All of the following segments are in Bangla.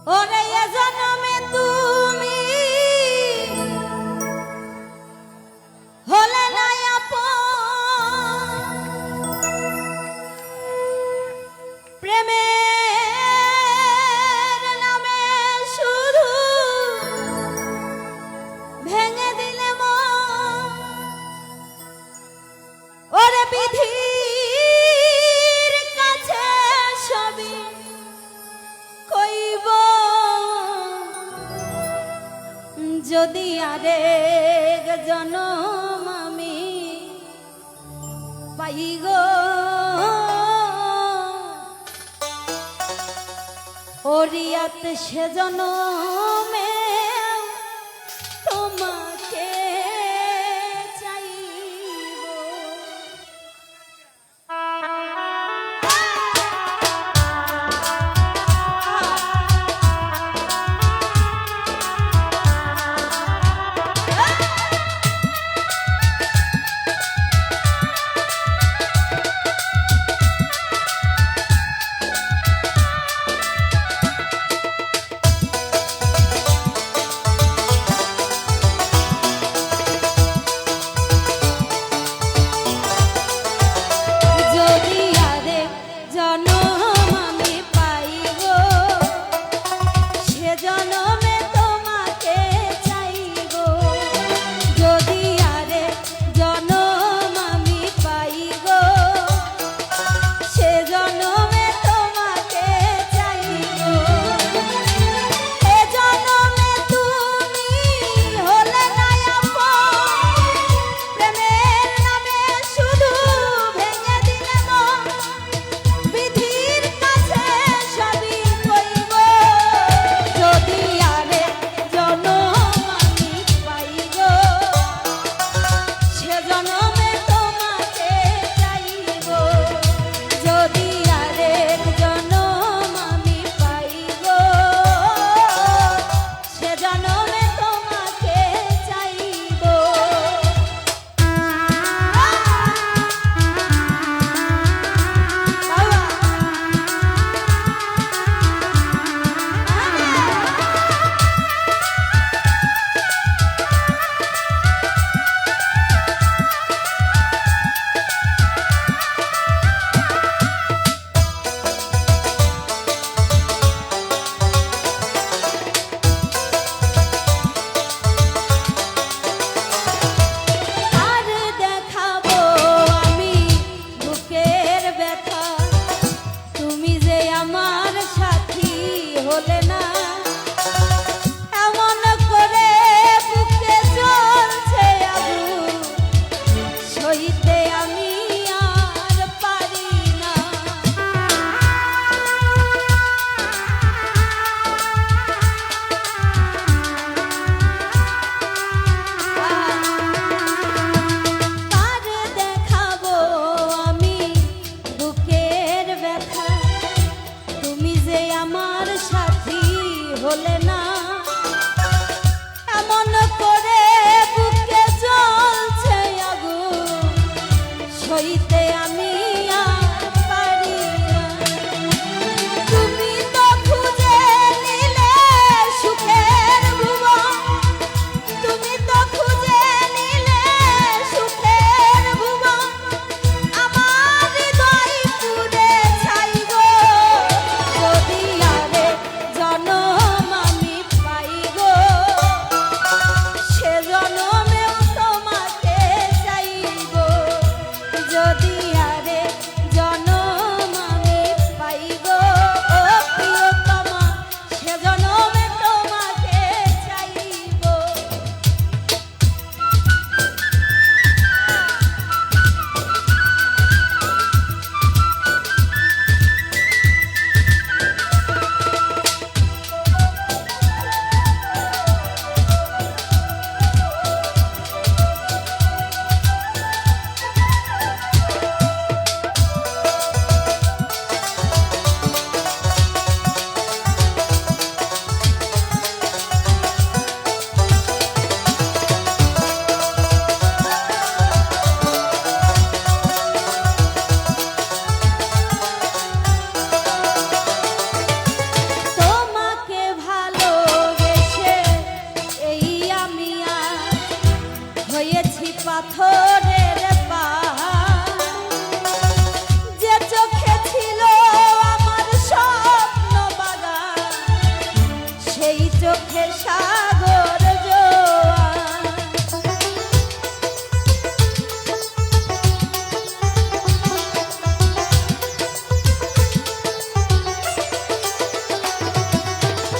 ওরে এ জনমে তুমি হলে না আপন, প্রেমের নামে শুধু ভেঙে দিলে মন। ওরে বিধির কাছে সবই কইব, যদি আরেক জনম আমি পাই গো, ওরিয়াত সে জনমে তোমাকে চাইব। হলে না এমন করে বুকে জ্বলছে আগুন, সইতে আমি আর পারি না। তুমি তো খুঁজে নিলে সুখের ভুবন, তুমি তো খুঁজে নিলে সুখের ভুবন, আমার হৃদয় পুড়ে ছাই গো। যদি আরে জনম চোখে সাগর জোয়ার।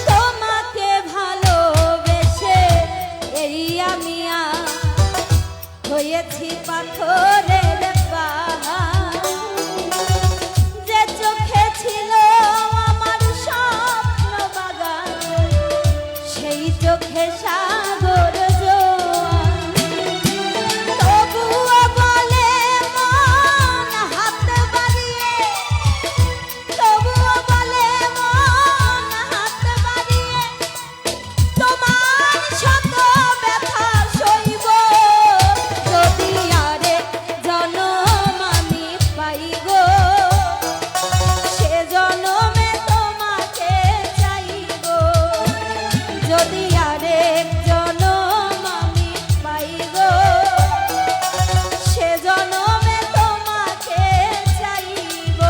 তোমাকে ভালোবেসে এই আমি হয়েছি পাথরের পাহাড়। যে চোখে ছিল আমার স্বপ্ন বাগান, সেই চোখে সাগর জোয়ার। তবুও বলে মন হাত বাড়িয়ে, তবুও বলে মন হাত বাড়িয়ে, তোমার শত ব্যথা সইব যদি আরেক জনম আমি পাই গো। সে জনমে তোমাকে চাইব যদি আরেক জনম আমি পাই গো। সে জনমে তোমাকে চাইব।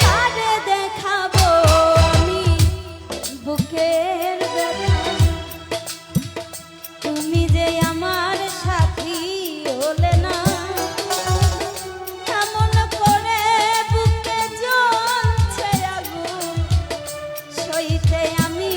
কারে দেখাবো আমি বুকের ব্যথা, তুমি যে আমার সাথী হলে না। এমন করে বুকে জ্বলছে আগুন, সইতে আমি